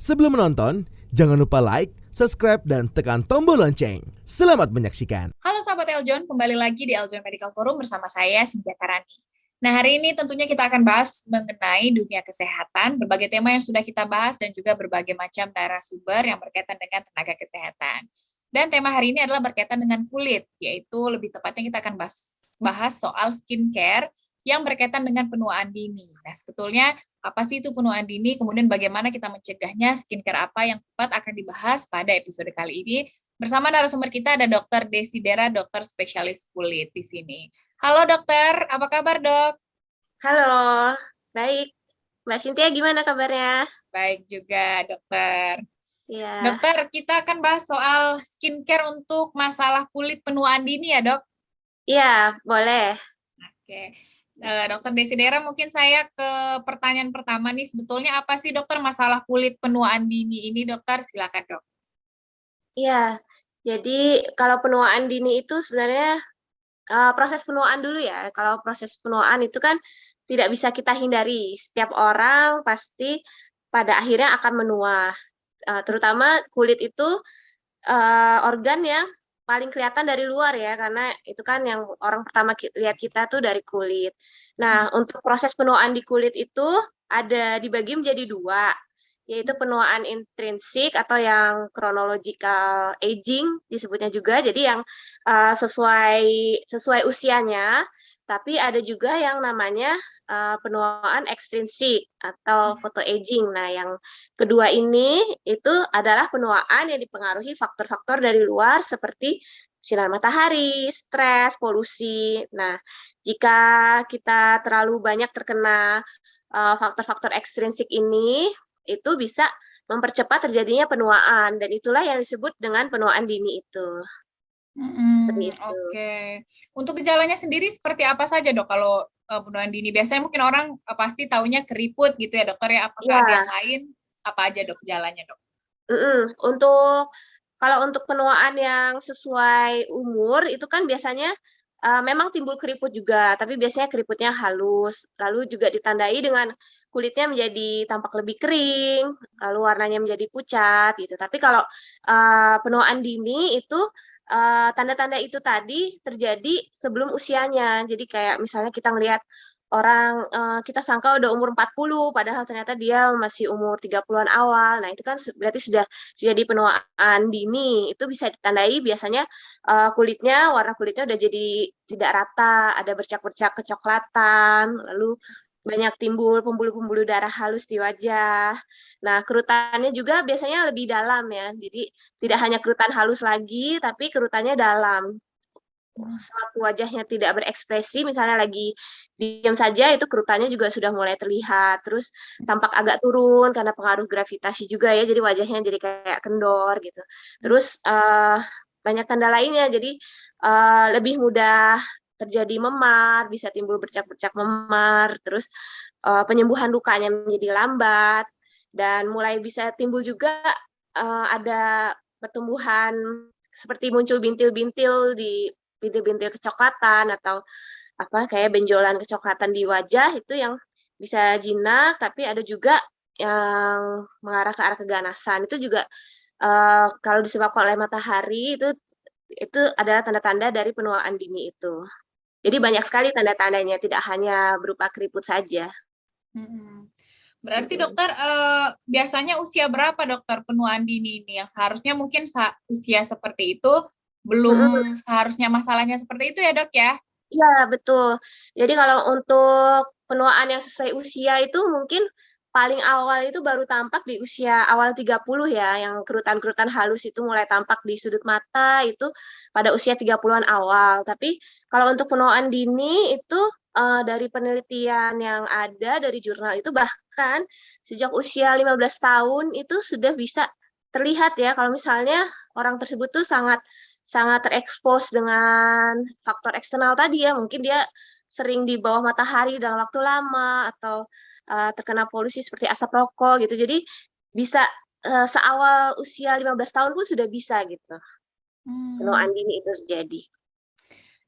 Sebelum menonton, jangan lupa like, subscribe, dan tekan tombol lonceng. Selamat menyaksikan. Halo sahabat Eljon, kembali lagi di Eljon Medical Forum bersama saya, Sintia Karani. Nah, hari ini tentunya kita akan bahas mengenai dunia kesehatan, berbagai tema yang sudah kita bahas dan juga berbagai macam narasumber yang berkaitan dengan tenaga kesehatan. Dan tema hari ini adalah berkaitan dengan kulit, yaitu lebih tepatnya kita akan bahas soal skincare yang berkaitan dengan penuaan dini. Nah, sebetulnya apa sih itu penuaan dini, kemudian bagaimana kita mencegahnya, skincare apa yang tepat akan dibahas pada episode kali ini. Bersama narasumber kita ada Dr. Desidera, dokter spesialis kulit di sini. Halo dokter, apa kabar dok? Halo, baik. Mbak Cynthia gimana kabarnya? Baik juga dokter. Ya, Dokter, kita akan bahas soal skincare untuk masalah kulit penuaan dini ya dok? iya boleh. Oke. Dokter Desidera, mungkin saya ke pertanyaan pertama nih, sebetulnya apa sih dokter masalah kulit penuaan dini ini dokter? Silakan dok. Iya, jadi kalau penuaan dini itu sebenarnya proses penuaan dulu ya. Kalau proses penuaan itu kan tidak bisa kita hindari. Setiap orang pasti pada akhirnya akan menua. Terutama kulit itu organ yang paling kelihatan dari luar ya, karena itu kan yang orang pertama lihat kita tuh dari kulit. Nah, untuk proses penuaan di kulit itu ada dibagi menjadi dua, yaitu penuaan intrinsik atau yang chronological aging disebutnya juga, jadi yang sesuai sesuai usianya, tapi ada juga yang namanya penuaan ekstrinsik atau photoaging. Nah, yang kedua ini itu adalah penuaan yang dipengaruhi faktor-faktor dari luar seperti sinar matahari, stres, polusi. Nah, jika kita terlalu banyak terkena faktor-faktor ekstrinsik ini, itu bisa mempercepat terjadinya penuaan, dan itulah yang disebut dengan penuaan dini itu. Seperti itu. Oke. Untuk gejalanya sendiri seperti apa saja dok kalau penuaan dini? Biasanya mungkin orang pasti taunya keriput gitu ya dokter ya. Apakah ada yang Ya, lain? Apa aja dok gejalanya dok? kalau untuk penuaan yang sesuai umur itu kan biasanya memang timbul keriput juga, tapi biasanya keriputnya halus, lalu juga ditandai dengan kulitnya menjadi tampak lebih kering, lalu warnanya menjadi pucat gitu. Tapi kalau penuaan dini itu tanda-tanda itu tadi terjadi sebelum usianya. Jadi kayak misalnya kita ngelihat orang kita sangka udah umur 40, padahal ternyata dia masih umur 30-an awal. Nah, itu kan berarti sudah jadi penuaan dini. Itu bisa ditandai biasanya warna kulitnya udah jadi tidak rata, ada bercak-bercak kecoklatan, lalu banyak timbul pembuluh-pembuluh darah halus di wajah. Nah, kerutannya juga biasanya lebih dalam ya. Jadi tidak hanya kerutan halus lagi, tapi kerutannya dalam. Sewaktu wajahnya tidak berekspresi, misalnya lagi diam saja, itu kerutannya juga sudah mulai terlihat. Terus tampak agak turun karena pengaruh gravitasi juga ya, jadi wajahnya jadi kayak kendor gitu. Terus banyak tanda lainnya, jadi lebih mudah terjadi memar, bisa timbul bercak-bercak memar, terus penyembuhan lukanya menjadi lambat, dan mulai bisa timbul juga ada pertumbuhan seperti muncul bintil-bintil di bintil-bintil kecoklatan atau apa kayak benjolan kecoklatan di wajah, itu yang bisa jinak, tapi ada juga yang mengarah ke arah keganasan. Itu juga kalau disebabkan oleh matahari, itu adalah tanda-tanda dari penuaan dini itu. Jadi banyak sekali tanda-tandanya, tidak hanya berupa keriput saja. Mm-mm. Berarti dokter biasanya usia berapa dokter penuaan dini ini yang seharusnya mungkin usia seperti itu belum seharusnya masalahnya seperti itu ya dok ya? Iya, betul. Jadi kalau untuk penuaan yang sesuai usia itu mungkin paling awal itu baru tampak di usia awal 30 ya, yang kerutan-kerutan halus itu mulai tampak di sudut mata itu pada usia 30-an awal. Tapi kalau untuk penuaan dini itu dari penelitian yang ada dari jurnal itu bahkan sejak usia 15 tahun itu sudah bisa terlihat ya, kalau misalnya orang tersebut tuh sangat sangat terekspos dengan faktor eksternal tadi ya, mungkin dia sering di bawah matahari dalam waktu lama, atau terkena polusi seperti asap rokok gitu. Jadi bisa seawal usia 15 tahun pun sudah bisa gitu, penuaan Hmm. dini itu terjadi.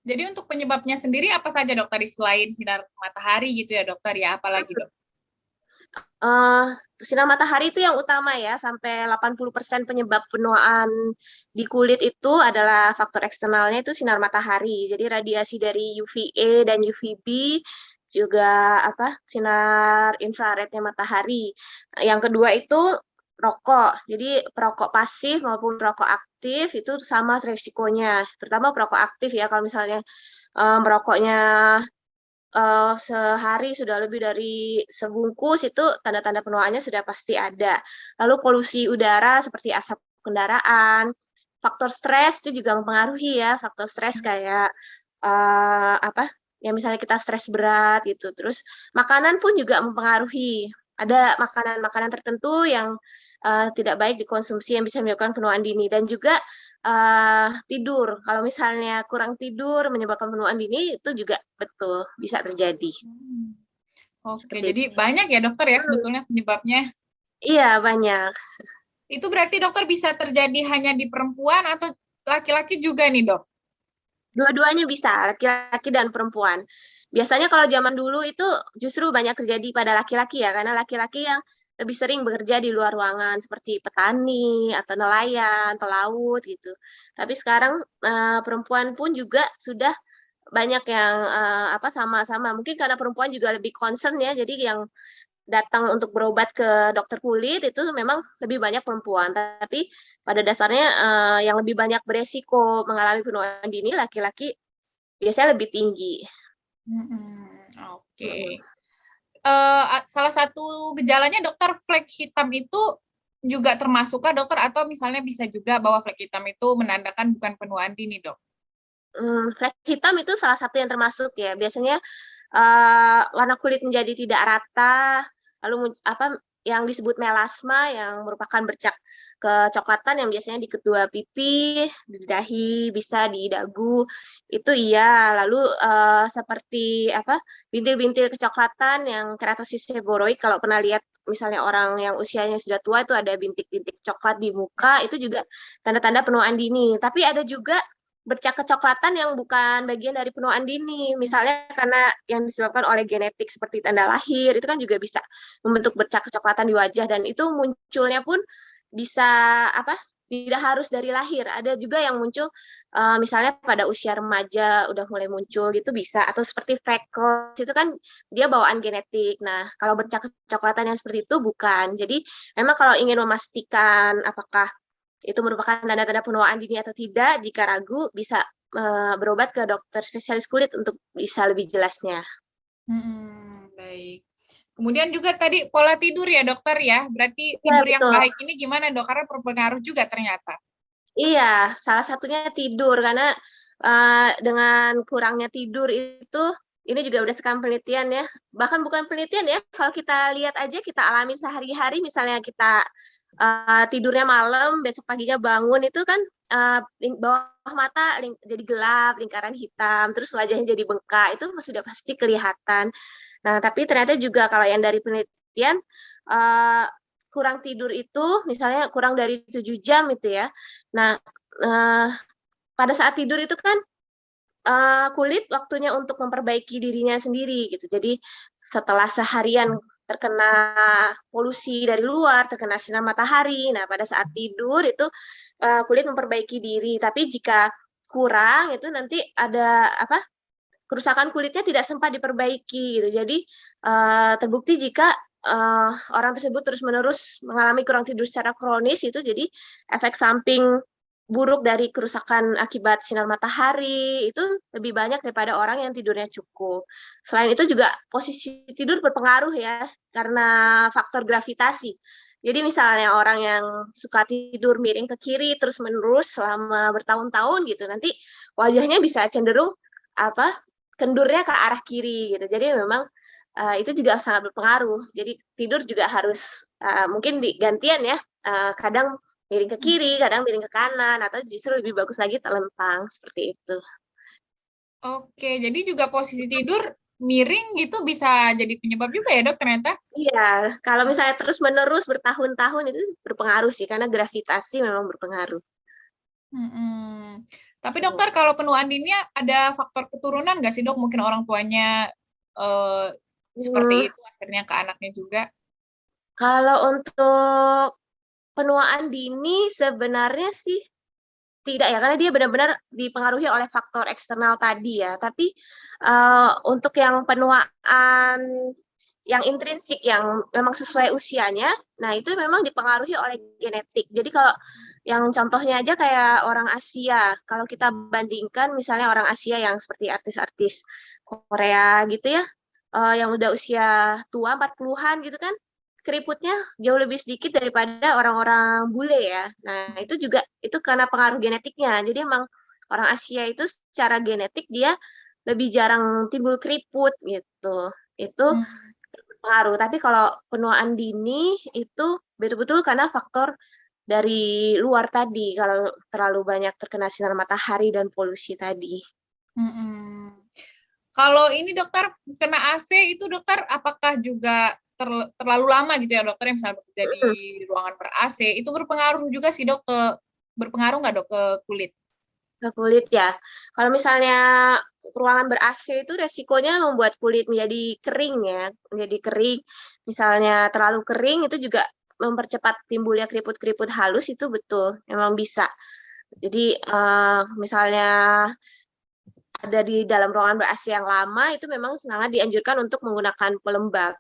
Jadi untuk penyebabnya sendiri apa saja dok tadi selain sinar matahari gitu ya dokter ya, apalagi dok? eh, sinar matahari itu yang utama ya, sampai 80% penyebab penuaan di kulit itu adalah faktor eksternalnya itu sinar matahari. Jadi radiasi dari UVA dan UVB juga sinar infrarednya matahari. Yang kedua itu rokok. Jadi perokok pasif maupun perokok aktif itu sama resikonya. Terutama perokok aktif ya, kalau misalnya merokoknya sehari sudah lebih dari sebungkus, itu tanda-tanda penuaannya sudah pasti ada. Lalu polusi udara seperti asap kendaraan, faktor stres itu juga mempengaruhi ya, faktor stres kayak ya misalnya kita stres berat gitu. Terus makanan pun juga mempengaruhi. Ada makanan-makanan tertentu yang tidak baik dikonsumsi yang bisa menyebabkan penuaan dini, dan juga tidur. Kalau misalnya kurang tidur menyebabkan penuaan dini, itu juga betul bisa terjadi. Oke, Seperti jadi banyak ya dokter ya itu. sebetulnya penyebabnya. Iya, banyak. Itu berarti dokter bisa terjadi hanya di perempuan atau laki-laki juga nih dok? Dua-duanya bisa, laki-laki dan perempuan. Biasanya kalau zaman dulu itu justru banyak terjadi pada laki-laki ya, karena laki-laki yang lebih sering bekerja di luar ruangan seperti petani atau nelayan, pelaut gitu. Tapi sekarang perempuan pun juga sudah banyak yang sama-sama. Mungkin karena perempuan juga lebih concern ya, jadi yang datang untuk berobat ke dokter kulit itu memang lebih banyak perempuan. Tapi pada dasarnya yang lebih banyak beresiko mengalami penuaan dini laki-laki biasanya lebih tinggi. Oke. Salah satu gejalanya dokter, flek hitam itu juga termasukkah dokter, atau misalnya bisa juga bahwa flek hitam itu menandakan bukan penuaan dini dok? Flek hitam itu salah satu yang termasuk ya. Biasanya warna kulit menjadi tidak rata, lalu yang disebut melasma yang merupakan bercak kecoklatan yang biasanya di kedua pipi, di dahi, bisa di dagu, itu iya. Lalu seperti bintil-bintil kecoklatan yang keratosis seboroid, kalau pernah lihat misalnya orang yang usianya sudah tua itu ada bintik-bintik coklat di muka, itu juga tanda-tanda penuaan dini. Tapi ada juga bercak kecoklatan yang bukan bagian dari penuaan dini, misalnya karena yang disebabkan oleh genetik seperti tanda lahir, itu kan juga bisa membentuk bercak kecoklatan di wajah, dan itu munculnya pun bisa tidak harus dari lahir. Ada juga yang muncul misalnya pada usia remaja udah mulai muncul gitu bisa, atau seperti freckles itu kan dia bawaan genetik. Nah, kalau bercak kecoklatan yang seperti itu bukan. Jadi memang kalau ingin memastikan apakah itu merupakan tanda-tanda penuaan dini atau tidak, jika ragu bisa berobat ke dokter spesialis kulit untuk bisa lebih jelasnya. Baik. Kemudian juga tadi pola tidur ya dokter ya, berarti Iya, tidur yang betul. baik ini gimana dok? Karena berpengaruh juga ternyata. Iya, salah satunya tidur, karena dengan kurangnya tidur itu, ini juga berdasarkan penelitian ya, bahkan bukan penelitian ya, kalau kita lihat aja, kita alami sehari-hari, misalnya kita tidurnya malam, besok paginya bangun itu kan bawah mata jadi gelap, lingkaran hitam, terus wajahnya jadi bengkak, itu sudah pasti kelihatan. Nah, tapi ternyata juga kalau yang dari penelitian, kurang tidur itu, misalnya kurang dari 7 jam itu ya. Nah, pada saat tidur itu kan kulit waktunya untuk memperbaiki dirinya sendiri gitu. Jadi setelah seharian terkena polusi dari luar, terkena sinar matahari, nah pada saat tidur itu kulit memperbaiki diri. Tapi jika kurang itu nanti ada kerusakan kulitnya tidak sempat diperbaiki gitu. Jadi terbukti jika orang tersebut terus-menerus mengalami kurang tidur secara kronis, itu jadi efek samping buruk dari kerusakan akibat sinar matahari itu lebih banyak daripada orang yang tidurnya cukup. Selain itu juga posisi tidur berpengaruh ya, karena faktor gravitasi. Jadi misalnya orang yang suka tidur miring ke kiri terus-menerus selama bertahun-tahun gitu, nanti wajahnya bisa cenderung kendurnya ke arah kiri gitu. Jadi memang itu juga sangat berpengaruh. Jadi tidur juga harus mungkin digantian ya, kadang miring ke kiri, kadang miring ke kanan, atau justru lebih bagus lagi telentang, seperti itu. Oke, jadi juga posisi tidur miring gitu bisa jadi penyebab juga ya dok ternyata? Iya, kalau misalnya terus-menerus bertahun-tahun itu berpengaruh sih, karena gravitasi memang berpengaruh. Tapi dokter, kalau penuaan dini ada faktor keturunan nggak sih dok? Mungkin orang tuanya seperti itu, akhirnya ke anaknya juga. Kalau untuk penuaan dini sebenarnya sih tidak ya, karena dia benar-benar dipengaruhi oleh faktor eksternal tadi ya. Tapi untuk yang penuaan yang intrinsik yang memang sesuai usianya, nah itu memang dipengaruhi oleh genetik. Jadi kalau yang contohnya aja kayak orang Asia, kalau kita bandingkan misalnya orang Asia yang seperti artis-artis Korea gitu ya, yang udah usia tua 40-an gitu kan, keriputnya jauh lebih sedikit daripada orang-orang bule ya. Nah, itu juga itu karena pengaruh genetiknya. Jadi emang orang Asia itu secara genetik dia lebih jarang timbul keriput gitu. Itu Hmm. pengaruh. Tapi kalau penuaan dini itu betul-betul karena faktor dari luar tadi, kalau terlalu banyak terkena sinar matahari dan polusi tadi. Mm-mm. Kalau ini dokter kena AC itu dokter apakah juga terlalu lama gitu ya dokter yang misalnya bekerja di Mm, ruangan ber AC itu berpengaruh juga sih dok ke berpengaruh nggak dok ke kulit? ke kulit ya. Kalau misalnya ruangan ber-AC itu resikonya membuat kulit menjadi kering ya, menjadi kering. Misalnya terlalu kering itu juga mempercepat timbulnya keriput-keriput halus itu betul, memang bisa. Jadi misalnya ada di dalam ruangan ber-AC yang lama itu memang sangat dianjurkan untuk menggunakan pelembab.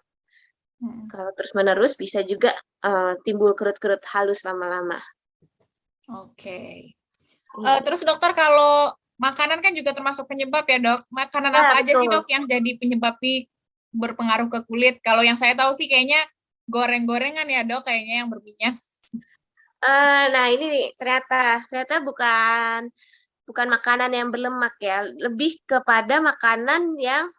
Hmm. Kalau terus-menerus bisa juga timbul kerut-kerut halus lama-lama. Oke. Iya. Terus dokter kalau makanan kan juga termasuk penyebab ya dok. Makanan Ya, apa aja sih betul. dok yang jadi penyebab nih berpengaruh ke kulit? Kalau yang saya tahu sih kayaknya goreng-gorengan ya dok, kayaknya yang berminyak. Nah ini nih, ternyata bukan bukan makanan yang berlemak ya, lebih kepada makanan yang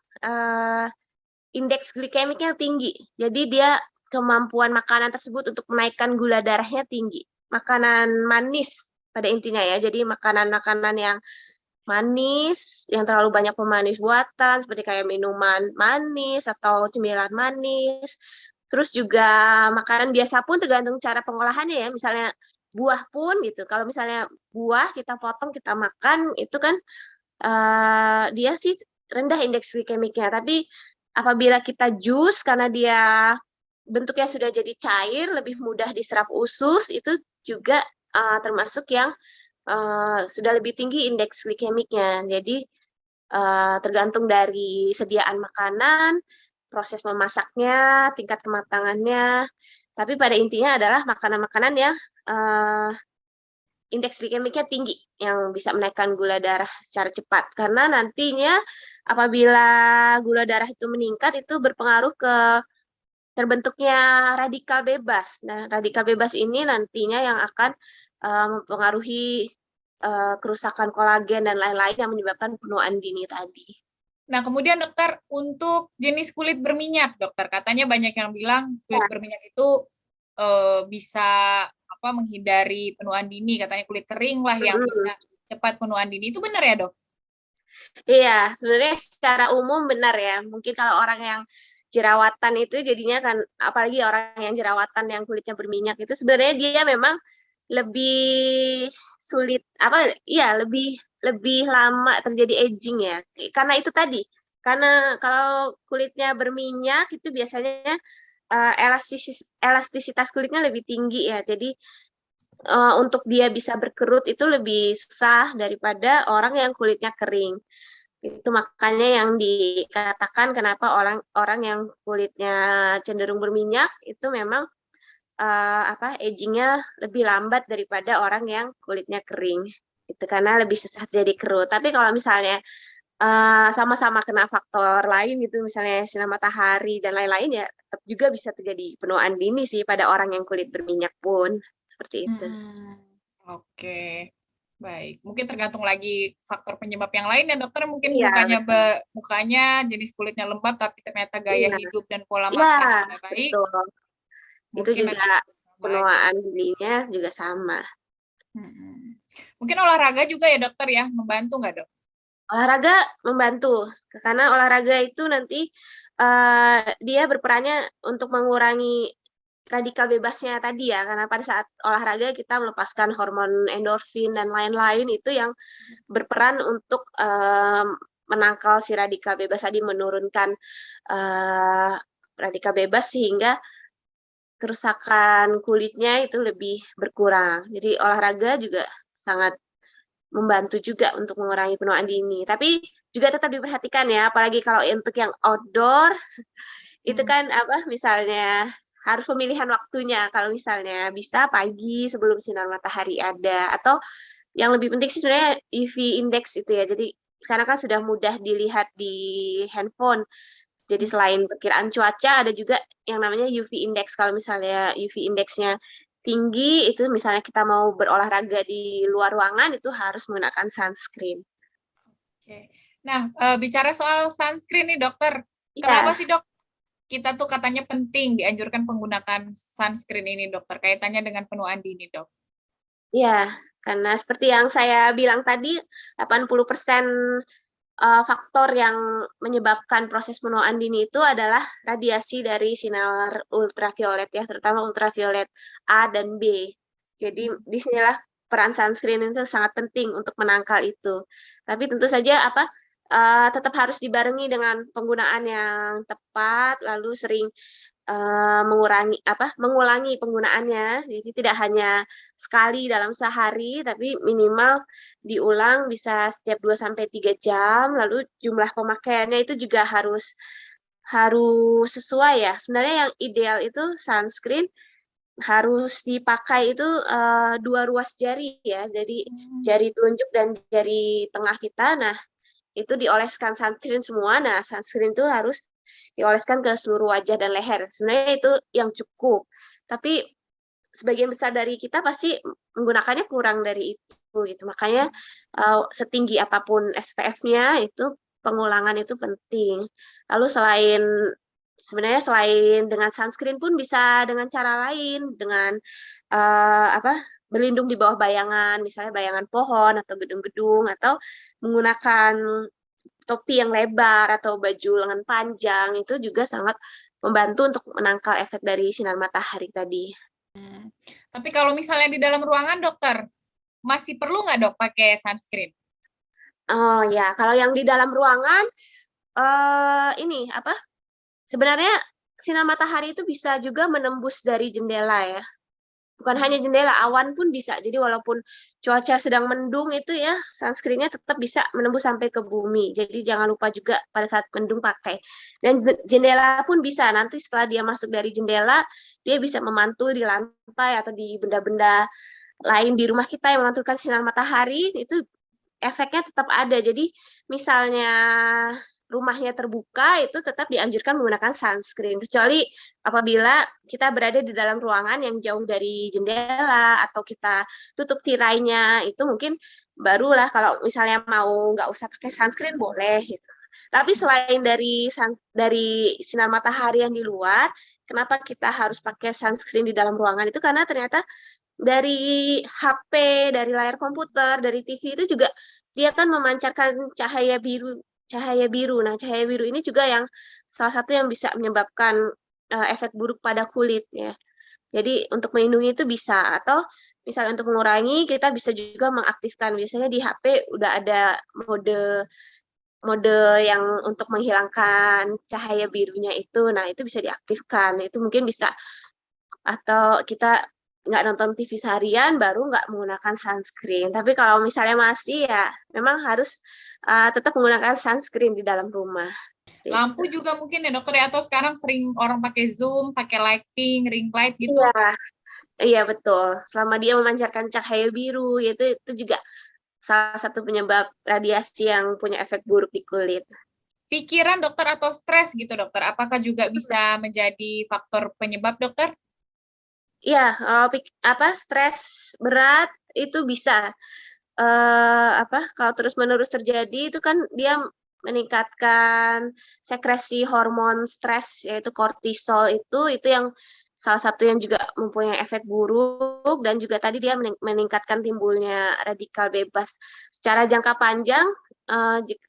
indeks glikemiknya tinggi. Jadi dia kemampuan makanan tersebut untuk menaikkan gula darahnya tinggi. Makanan manis pada intinya ya. Jadi makanan-makanan yang manis, yang terlalu banyak pemanis buatan seperti kayak minuman manis atau cemilan manis. Terus juga makanan biasa pun tergantung cara pengolahannya ya. Misalnya buah pun gitu. Kalau misalnya buah kita potong, kita makan, itu kan dia sih rendah indeks glikemiknya. Tapi apabila kita jus karena dia bentuknya sudah jadi cair, lebih mudah diserap usus, itu juga termasuk yang sudah lebih tinggi indeks glikemiknya. Jadi tergantung dari sediaan makanan, proses memasaknya, tingkat kematangannya. Tapi pada intinya adalah makanan-makanan yang indeks glikemiknya tinggi, yang bisa menaikkan gula darah secara cepat. Karena nantinya apabila gula darah itu meningkat, itu berpengaruh ke terbentuknya radikal bebas. Nah, radikal bebas ini nantinya yang akan mempengaruhi kerusakan kolagen dan lain-lain yang menyebabkan penuaan dini tadi. Nah, kemudian dokter, untuk jenis kulit berminyak, dokter, katanya banyak yang bilang kulit berminyak itu bisa menghindari penuaan dini, katanya kulit kering lah yang bisa cepat penuaan dini. Itu benar ya, dok? Iya, sebenarnya secara umum benar ya. Mungkin kalau orang yang jerawatan itu jadinya kan, apalagi orang yang jerawatan yang kulitnya berminyak itu sebenarnya dia memang lebih sulit lebih lebih lama terjadi aging ya. Karena itu tadi. Karena kalau kulitnya berminyak itu biasanya elastisitas kulitnya lebih tinggi ya. Jadi untuk dia bisa berkerut itu lebih susah daripada orang yang kulitnya kering. Itu makanya yang dikatakan kenapa orang-orang yang kulitnya cenderung berminyak itu memang aging-nya lebih lambat daripada orang yang kulitnya kering. Itu karena lebih susah jadi kerut. Tapi kalau misalnya sama-sama kena faktor lain gitu, misalnya sinar matahari dan lain-lain ya tetap juga bisa terjadi penuaan dini sih pada orang yang kulit berminyak pun. Seperti itu. Oke, baik. Mungkin tergantung lagi faktor penyebab yang lain ya dokter. Mungkin Iya, betul. mukanya jenis kulitnya lembab, tapi ternyata gaya Iya, hidup dan pola iya, makan tidak baik. betul. Itu Mungkin juga nanti sama aja. penuaan dininya juga sama. Mm-mm. Mungkin olahraga juga ya dokter ya, membantu nggak dok? Olahraga membantu, karena olahraga itu nanti dia berperannya untuk mengurangi radikal bebasnya tadi ya, karena pada saat olahraga kita melepaskan hormon endorfin dan lain-lain itu yang berperan untuk menangkal si radikal bebas tadi, menurunkan radikal bebas sehingga kerusakan kulitnya itu lebih berkurang. Jadi olahraga juga sangat membantu juga untuk mengurangi penuaan dini. Tapi juga tetap diperhatikan ya, apalagi kalau untuk yang outdoor itu kan misalnya harus pemilihan waktunya. Kalau misalnya bisa pagi sebelum sinar matahari ada, atau yang lebih penting sih sebenarnya UV index itu ya. Jadi sekarang kan sudah mudah dilihat di handphone. Jadi selain perkiraan cuaca ada juga yang namanya UV index. Kalau misalnya UV indexnya tinggi, itu misalnya kita mau berolahraga di luar ruangan itu harus menggunakan sunscreen. Oke. Nah, bicara soal sunscreen nih dokter, kenapa Iya. sih dok kita tuh katanya penting dianjurkan penggunaan sunscreen ini dokter, kaitannya dengan penuaan dini dok? Iya, karena seperti yang saya bilang tadi, 80% faktor yang menyebabkan proses penuaan dini itu adalah radiasi dari sinar ultraviolet ya, terutama ultraviolet A dan B. Jadi disinilah peran sunscreen itu sangat penting untuk menangkal itu. Tapi tentu saja tetap harus dibarengi dengan penggunaan yang tepat, lalu sering mengulangi penggunaannya. Jadi tidak hanya sekali dalam sehari, tapi minimal diulang bisa setiap 2 sampai 3 jam, lalu jumlah pemakaiannya itu juga harus harus sesuai ya. Sebenarnya yang ideal itu sunscreen harus dipakai itu 2 ruas jari ya. Jadi jari telunjuk dan jari tengah kita. Nah, itu dioleskan sunscreen semua. Nah, sunscreen itu harus dioleskan ke seluruh wajah dan leher. Sebenarnya itu yang cukup. Tapi sebagian besar dari kita pasti menggunakannya kurang dari itu gitu. Makanya setinggi apapun SPF-nya itu pengulangan itu penting. Lalu sebenarnya selain dengan sunscreen pun bisa dengan cara lain, dengan berlindung di bawah bayangan, misalnya bayangan pohon atau gedung-gedung, atau menggunakan topi yang lebar atau baju lengan panjang, itu juga sangat membantu untuk menangkal efek dari sinar matahari tadi. Tapi kalau misalnya di dalam ruangan dokter, masih perlu nggak dok pakai sunscreen? Oh ya, kalau yang di dalam ruangan, sebenarnya sinar matahari itu bisa juga menembus dari jendela ya. Bukan hanya jendela, awan pun bisa. Jadi walaupun cuaca sedang mendung itu ya, sunscreen-nya tetap bisa menembus sampai ke bumi. Jadi jangan lupa juga pada saat mendung pakai. Dan jendela pun bisa. Nanti setelah dia masuk dari jendela, dia bisa memantul di lantai atau di benda-benda lain di rumah kita yang memantulkan sinar matahari. Itu efeknya tetap ada. Jadi misalnya rumahnya terbuka, itu tetap dianjurkan menggunakan sunscreen. Kecuali apabila kita berada di dalam ruangan yang jauh dari jendela atau kita tutup tirainya, itu mungkin barulah kalau misalnya mau nggak usah pakai sunscreen boleh gitu. Tapi selain dari sinar matahari yang di luar, kenapa kita harus pakai sunscreen di dalam ruangan itu karena ternyata dari HP, dari layar komputer, dari TV itu juga dia kan memancarkan cahaya biru. Nah, cahaya biru ini juga yang salah satu yang bisa menyebabkan efek buruk pada kulit ya. Jadi untuk melindungi itu bisa, atau misalnya untuk mengurangi kita bisa juga mengaktifkan. Biasanya di HP udah ada mode mode yang untuk menghilangkan cahaya birunya itu. Nah, itu bisa diaktifkan. Itu mungkin bisa, atau kita nggak nonton TV seharian baru nggak menggunakan sunscreen. Tapi kalau misalnya masih ya memang harus tetap menggunakan sunscreen di dalam rumah. Lampu juga mungkin ya dokter ya, atau sekarang sering orang pakai zoom, pakai lighting, ring light gitu. Iya, iya betul. Selama dia memancarkan cahaya biru, itu juga salah satu penyebab radiasi yang punya efek buruk di kulit. Pikiran dokter atau stres gitu dokter, apakah juga bisa menjadi faktor penyebab dokter? Iya, stres berat itu bisa kalau terus-menerus terjadi itu kan dia meningkatkan sekresi hormon stres yaitu kortisol, itu yang salah satu yang juga mempunyai efek buruk, dan juga tadi dia meningkatkan timbulnya radikal bebas. Secara jangka panjang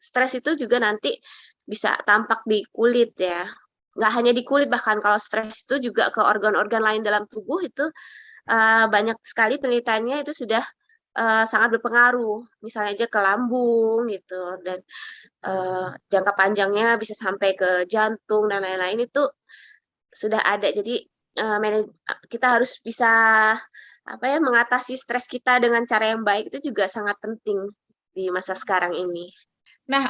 stres itu juga nanti bisa tampak di kulit ya. Nggak hanya di kulit, bahkan kalau stres itu juga ke organ-organ lain dalam tubuh itu banyak sekali penelitiannya itu sudah sangat berpengaruh, misalnya aja ke lambung gitu, dan jangka panjangnya bisa sampai ke jantung dan lain-lain, itu sudah ada. Jadi kita harus bisa mengatasi stres kita dengan cara yang baik itu juga sangat penting di masa sekarang ini. Nah,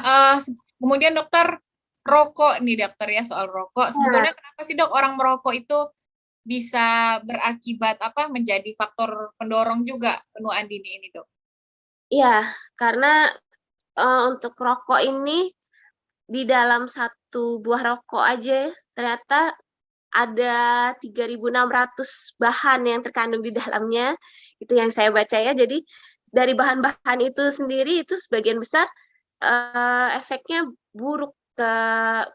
kemudian dokter, rokok nih dokter ya, soal rokok. Sebetulnya kenapa sih dok orang merokok itu bisa berakibat menjadi faktor pendorong juga penuaan dini ini dok? Iya, karena untuk rokok ini di dalam satu buah rokok aja ternyata ada 3.600 bahan yang terkandung di dalamnya, itu yang saya baca ya. Jadi dari bahan-bahan itu sendiri itu sebagian besar efeknya buruk ke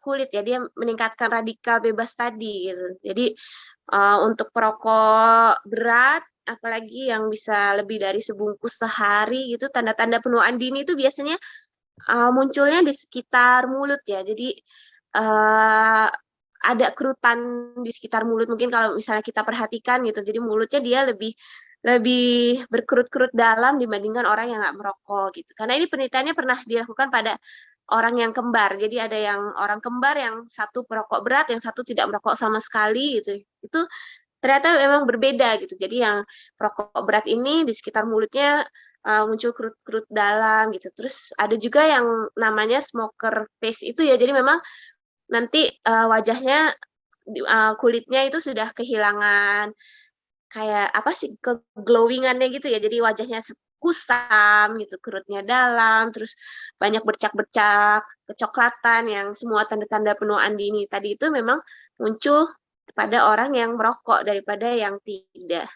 kulit ya, dia meningkatkan radikal bebas tadi gitu. Jadi untuk perokok berat, apalagi yang bisa lebih dari sebungkus sehari gitu, tanda-tanda penuaan dini itu biasanya munculnya di sekitar mulut ya. Jadi ada kerutan di sekitar mulut, mungkin kalau misalnya kita perhatikan gitu. Jadi mulutnya dia lebih berkerut-kerut dalam dibandingkan orang yang nggak merokok gitu. Karena ini penelitiannya pernah dilakukan pada orang yang kembar. Jadi ada yang orang kembar yang satu perokok berat, yang satu tidak merokok sama sekali gitu. Itu ternyata memang berbeda gitu. Jadi yang perokok berat ini di sekitar mulutnya muncul kerut-kerut dalam gitu. Terus ada juga yang namanya smoker face itu ya. Jadi memang nanti wajahnya kulitnya itu sudah kehilangan kayak keglowingannya gitu ya. Jadi wajahnya kusam gitu, kerutnya dalam, terus banyak bercak-bercak, kecoklatan, yang semua tanda-tanda penuaan dini tadi itu memang muncul pada orang yang merokok daripada yang tidak.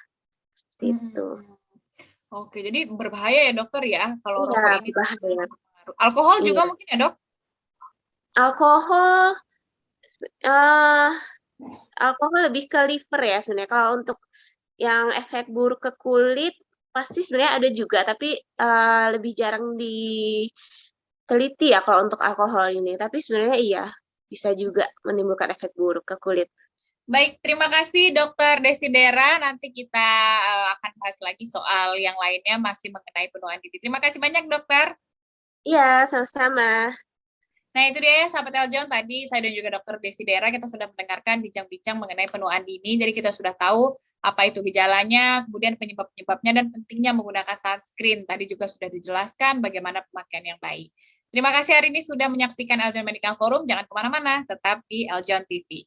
Seperti itu. Oke, jadi berbahaya ya dokter ya kalau rokok ini berbahaya. Alkohol juga mungkin ya dok? Alkohol lebih ke liver ya sebenarnya. Kalau untuk yang efek buruk ke kulit pasti sebenarnya ada juga, tapi lebih jarang diteliti ya kalau untuk alkohol ini. Tapi sebenarnya iya, bisa juga menimbulkan efek buruk ke kulit. Baik, terima kasih Dokter Desidera. Nanti kita akan bahas lagi soal yang lainnya masih mengenai penuaan dini. Terima kasih banyak dokter. Iya, sama-sama. Nah, itu dia ya, sahabat Eljon. Tadi saya dan juga Dokter Desidera kita sudah mendengarkan bincang-bincang mengenai penuaan dini. Jadi kita sudah tahu apa itu gejalanya, kemudian penyebab-penyebabnya, dan pentingnya menggunakan sunscreen. Tadi juga sudah dijelaskan bagaimana pemakaian yang baik. Terima kasih hari ini sudah menyaksikan Eljon Medical Forum. Jangan kemana-mana, tetap di Eljon TV.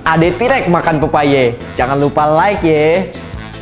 Ade Tirek makan pepaya. Jangan lupa like ya.